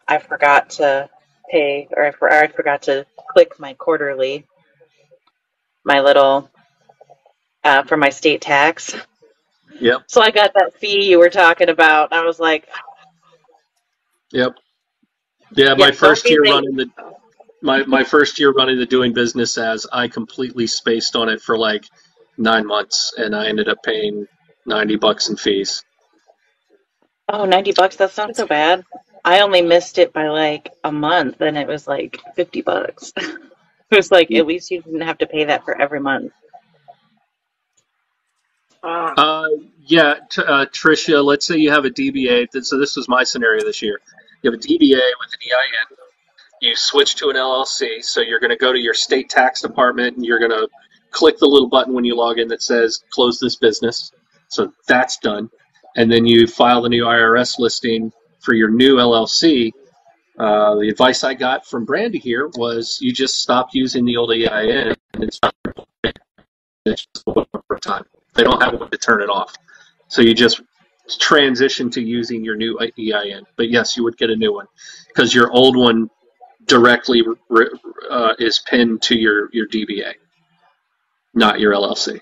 I forgot to pay, or I forgot to click my quarterly, my little, for my state tax. Yep. So I got that fee you were talking about. I was like, Yep. Yeah, yeah, don't be late. my first year running the doing business as I completely spaced on it for like 9 months, and I ended up paying $90 in fees. Oh, $90, that's not so bad. I only missed it by like a month, and it was like $50. It was like, at least you didn't have to pay that for every month. Uh, yeah, Tricia, let's say you have a DBA. So this was my scenario this year. You have a DBA with an EIN. You switch to an LLC. So you're going to go to your state tax department and you're going to click the little button when you log in that says close this business. So that's done. And then you file the new IRS listing for your new LLC. The advice I got from Brandy here was you just stop using the old EIN and it's not for time. They don't have one to turn it off. So you just transition to using your new EIN. But yes, you would get a new one because your old one directly is pinned to your DBA, not your LLC.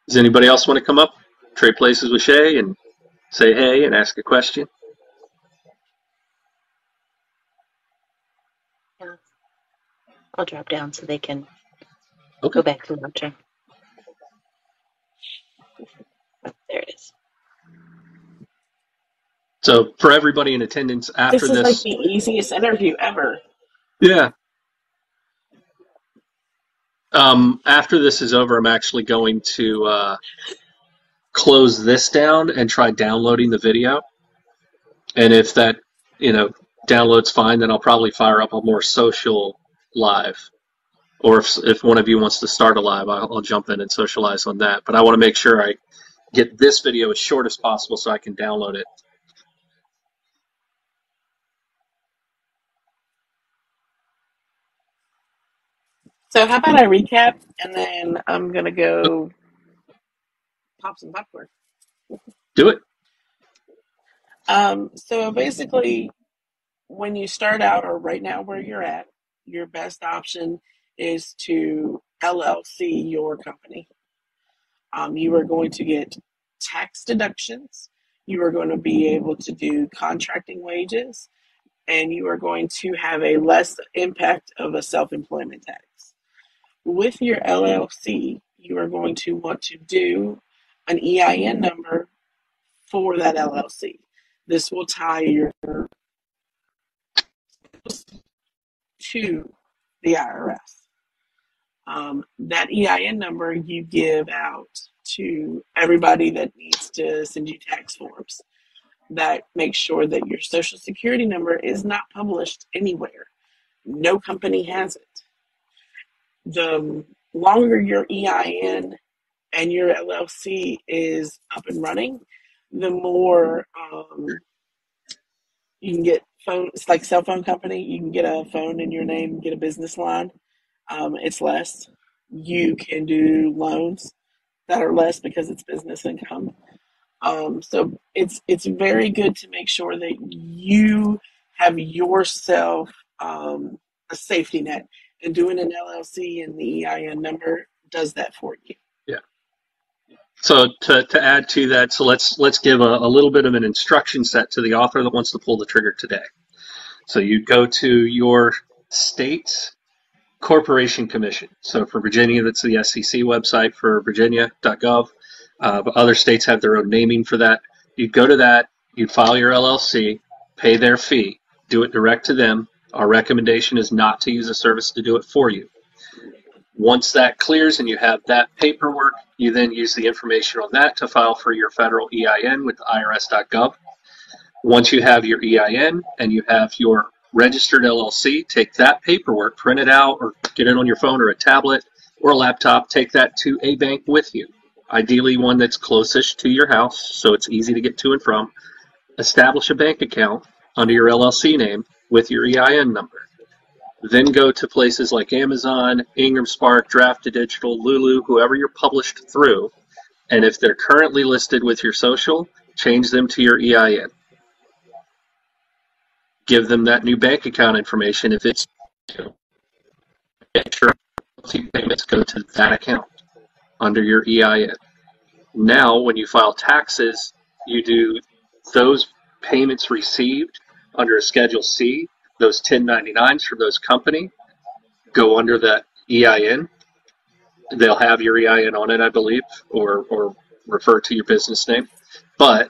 Does anybody else want to come up, trade places with Shay, and say hey and ask a question? Yeah. I'll drop down so they can Okay. go back to watching. There it is. So for everybody in attendance after This is like this, the easiest interview ever. yeah. After this is over, I'm actually going to close this down and try downloading the video. And if that, downloads fine, then I'll probably fire up a more social live. Or if one of you wants to start a live, I'll jump in and socialize on that. But I want to make sure I get this video as short as possible so I can download it. So how about I recap and then I'm gonna go pop some popcorn. Do it. So basically, when you start out or right now where you're at, your best option is to LLC your company. You are going to get tax deductions. You are going to be able to do contracting wages, and you are going to have a less impact of a self-employment tax. With your LLC, you are going to want to do an EIN number for that LLC. This will tie your to the IRS. That EIN number you give out to everybody that needs to send you tax forms. That makes sure that your social security number is not published anywhere. No company has it. The longer your EIN and your LLC is up and running, the more you can get phone. It's like cell phone company. You can get a phone in your name, get a business line. It's less. You can do loans that are less because it's business income. So it's very good to make sure that you have yourself a safety net, and doing an LLC and the EIN number does that for you. Yeah. So to add to that, so let's give a little bit of an instruction set to the author that wants to pull the trigger today. So you go to your state's Corporation Commission. So for Virginia, that's the SEC website for virginia.gov. But other states have their own naming for that. You'd go to that, you'd file your LLC, pay their fee, do it direct to them. Our recommendation is not to use a service to do it for you. Once that clears and you have that paperwork, you then use the information on that to file for your federal EIN with irs.gov. Once you have your EIN and you have your registered LLC, take that paperwork, print it out, or get it on your phone or a tablet or a laptop, take that to a bank with you, ideally one that's closest to your house so it's easy to get to and from. Establish a bank account under your LLC name with your EIN number. Then go to places like Amazon, Ingram Spark, Draft to Digital, Lulu, whoever you're published through, and if they're currently listed with your social, change them to your EIN. Give them that new bank account information if it's sure payments go to that account under your EIN. Now, when you file taxes, you do those payments received under a Schedule C, those 1099s from those company, go under that EIN. They'll have your EIN on it, I believe, or refer to your business name. But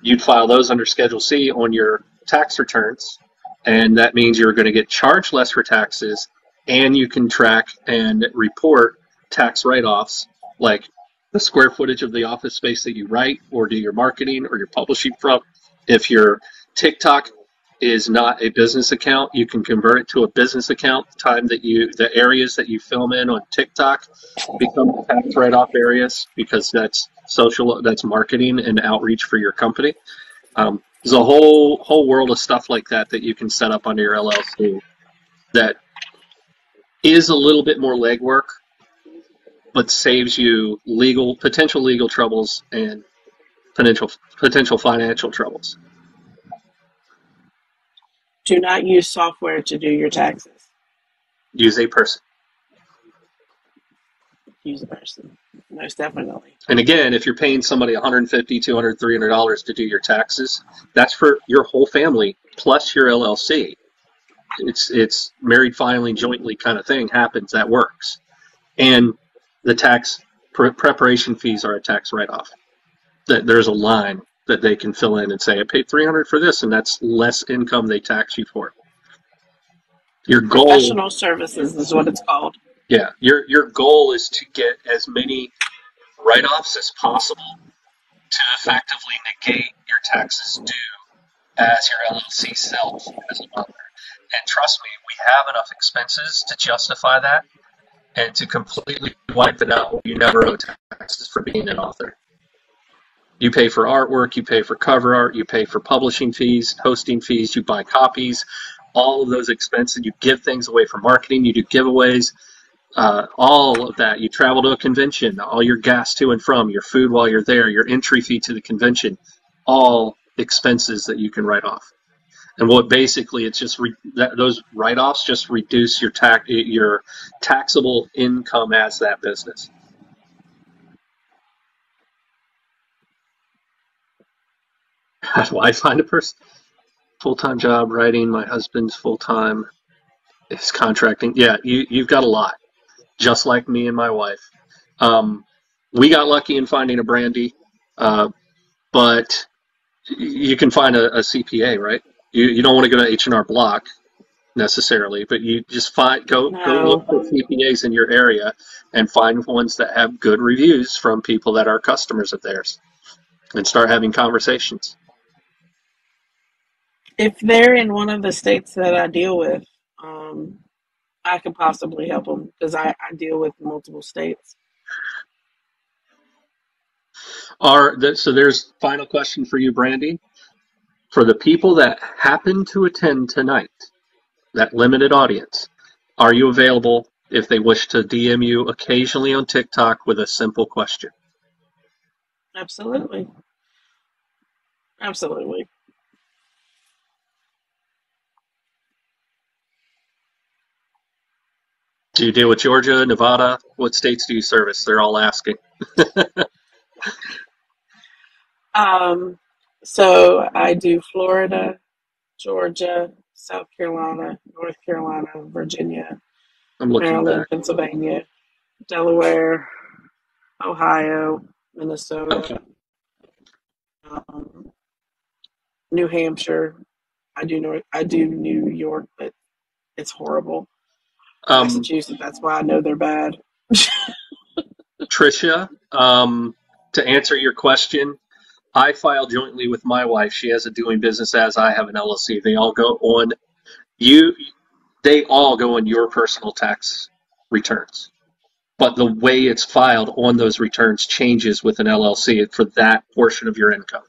you'd file those under Schedule C on your tax returns, and that means you're going to get charged less for taxes, and you can track and report tax write-offs like the square footage of the office space that you write or do your marketing or your publishing from. If your TikTok is not a business account, you can convert it to a business account. The areas that you film in on TikTok become tax write-off areas because that's social, that's marketing and outreach for your company. There's a whole world of stuff like that you can set up under your LLC that is a little bit more legwork, but saves you potential legal troubles and potential financial troubles. Do not use software to do your taxes. Use a person. Use a person, most definitely. And again, if you're paying somebody $150, $200, $300 to do your taxes, that's for your whole family plus your LLC. It's married filing jointly kind of thing happens. That works. And the tax preparation fees are a tax write-off. There's a line that they can fill in and say, I paid $300 for this, and that's less income they tax you for. Your goal, professional services is what it's called. Yeah, your goal is to get as many write-offs as possible to effectively negate your taxes due as your LLC self as an author. And trust me, we have enough expenses to justify that, and to completely wipe it out, you never owe taxes for being an author. You pay for artwork, you pay for cover art, you pay for publishing fees, hosting fees, you buy copies, all of those expenses. You give things away for marketing, you do giveaways, all of that. You travel to a convention, all your gas to and from, your food while you're there, your entry fee to the convention, all expenses that you can write off. And what basically it's just those write-offs just reduce your taxable income as that business. How do I find a person? Full-time job writing. My husband's full-time is contracting. Yeah, you've got a lot, just like me and my wife. We got lucky in finding a Brandy, but you can find a CPA, right? You don't want to go to H&R Block necessarily, but you just go look No. for CPAs in your area and find ones that have good reviews from people that are customers of theirs and start having conversations. If they're in one of the states that I deal with, um, I could possibly help them because I deal with multiple states. So there's final question for you, Brandy. For the people that happen to attend tonight, that limited audience, are you available if they wish to DM you occasionally on TikTok with a simple question? Absolutely. Absolutely. Do you deal with Georgia, Nevada? What states do you service? They're all asking. Um, so I do Florida, Georgia, South Carolina, North Carolina, Virginia, I'm looking Maryland, back. Pennsylvania, Delaware, Ohio, Okay. Minnesota, um, New Hampshire. I do New York, but it's horrible. Um, Massachusetts. That's why I know they're bad. Tricia, to answer your question, I file jointly with my wife. She has a doing business as I have an LLC. You. They all go on your personal tax returns. But the way it's filed on those returns changes with an LLC for that portion of your income.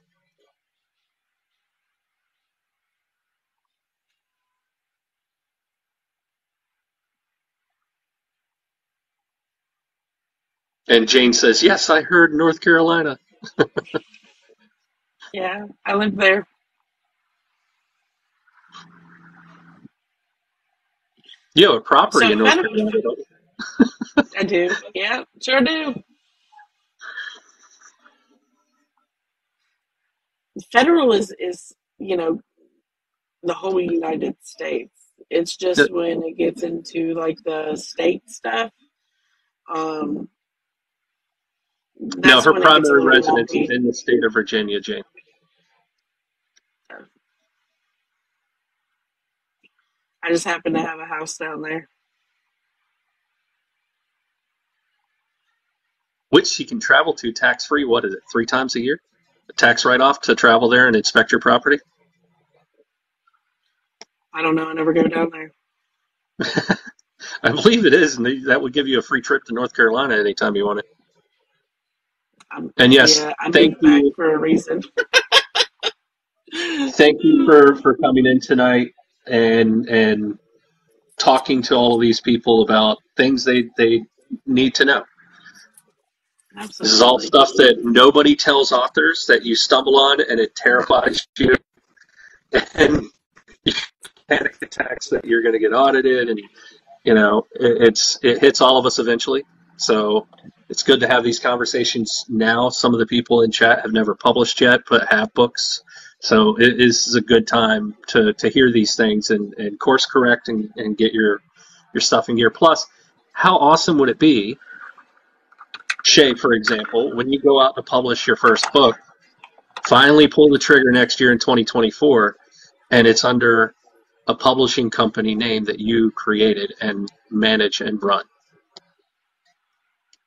And Jane says, yes, I heard North Carolina. Yeah, I live there. You have a property So in North Carolina, don't you? I do. Yeah, sure do. Federal is the whole United States. It's just when it gets into like the state stuff, um, No, that's her when it gets a primary little residence is wonky. in the state of Virginia, Jane. I just happen to have a house down there. Which she can travel to tax free. What is it, 3 times a year? A tax write off to travel there and inspect your property? I don't know. I never go down there. I believe it is, and that would give you a free trip to North Carolina anytime you want it. And yes, Yeah, I thank moved back you. for a reason. Thank you for coming in tonight and talking to all of these people about things they need to know. This is all Absolutely. stuff that nobody tells authors that you stumble on and it terrifies you and you panic attacks that you're going to get audited and it hits all of us eventually. So it's good to have these conversations now. Some of the people in chat have never published yet, but have books. So it is a good time to hear these things and course correct and get your stuff in gear. Plus, how awesome would it be, Shay, for example, when you go out to publish your first book, finally pull the trigger next year in 2024, and it's under a publishing company name that you created and manage and run.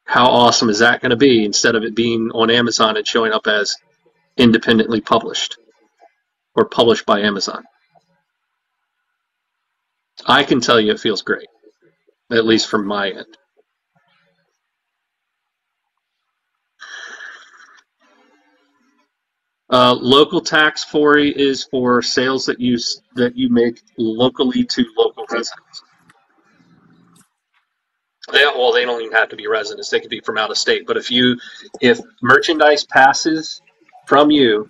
How awesome is that going to be instead of it being on Amazon and showing up as independently published or published by Amazon? I can tell you it feels great, at least from my end. Local tax 40 is for sales that you make locally to local residents. They don't even have to be residents; they could be from out of state. But if merchandise passes from you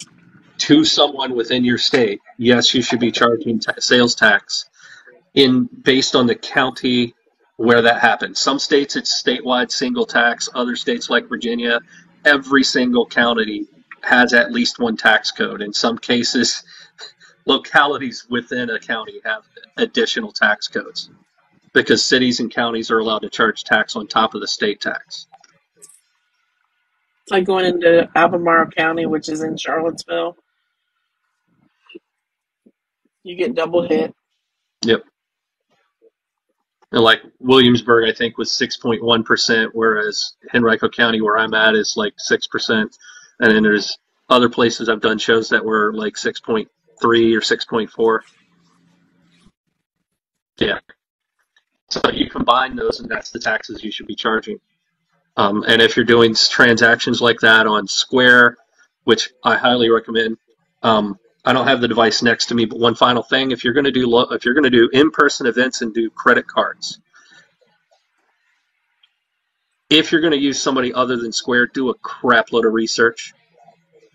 to someone within your state, yes, you should be charging sales tax based on the county where that happens. Some states it's statewide single tax. Other states like Virginia, every single county has at least one tax code. In some cases, localities within a county have additional tax codes because cities and counties are allowed to charge tax on top of the state tax. It's like going into Albemarle County, which is in Charlottesville. You get double hit. Yep. And like Williamsburg, I think was 6.1%, whereas Henrico County, where I'm at, is like 6%. And then there's other places I've done shows that were like 6.3 or 6.4. Yeah. So you combine those, and that's the taxes you should be charging. And if you're doing transactions like that on Square, which I highly recommend, I don't have the device next to me, but one final thing: if you're going to do in-person events and do credit cards, if you're going to use somebody other than Square, do a crap load of research.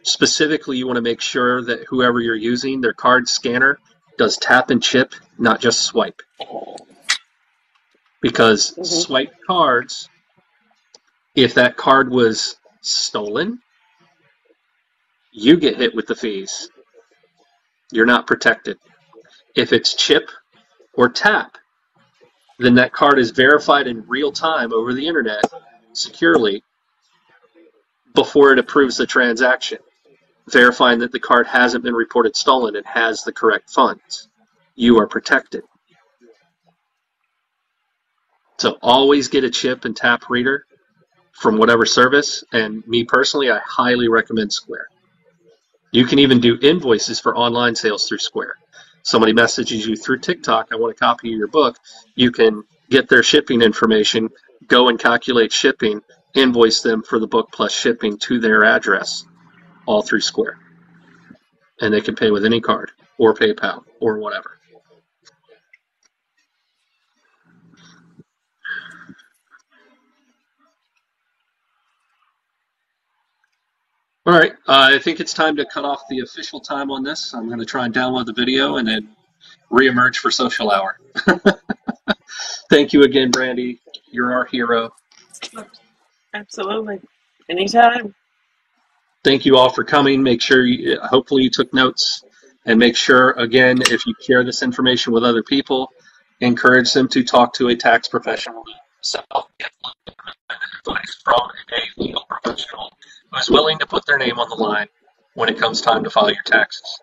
Specifically, you want to make sure that whoever you're using, their card scanner, does tap and chip, not just swipe. Because swipe cards, if that card was stolen, you get hit with the fees. You're not protected. If it's chip or tap, then that card is verified in real time over the internet securely before it approves the transaction, verifying that the card hasn't been reported stolen and has the correct funds. You are protected. So always get a chip and tap reader from whatever service, and me personally, I highly recommend Square. You can even do invoices for online sales through Square. Somebody messages you through TikTok, I want a copy of your book, you can get their shipping information, go and calculate shipping, invoice them for the book plus shipping to their address, all through Square. And they can pay with any card or PayPal or whatever. All right, I think it's time to cut off the official time on this. I'm going to try and download the video and then reemerge for social hour. Thank you again, Brandy. You're our hero. Absolutely. Anytime. Thank you all for coming. Make sure hopefully you took notes, and make sure, again, if you share this information with other people, encourage them to talk to a tax professional themselves. Get advice from a legal professional who is willing to put their name on the line when it comes time to file your taxes.